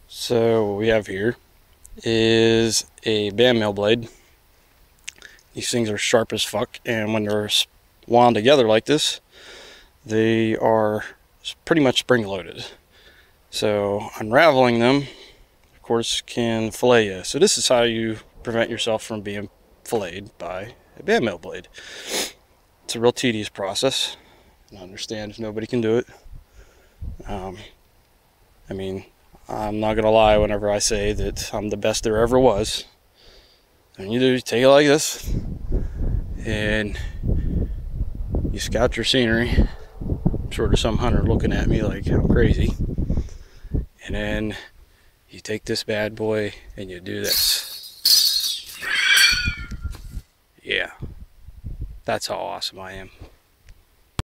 So what we have here is a band mill blade. These things are sharp as fuck, and when they're wound together like this, they are pretty much spring loaded. So unraveling them, of course, can fillet you. So this is how you prevent yourself from being filleted by a band mill blade. It's a real tedious process. I understand nobody can do it. I mean, I'm not gonna lie whenever I say that I'm the best there ever was. And you do, you take it like this, and you scout your scenery. I'm sure there's some hunter looking at me like I'm crazy. And then you take this bad boy and you do this. Yeah, that's how awesome I am.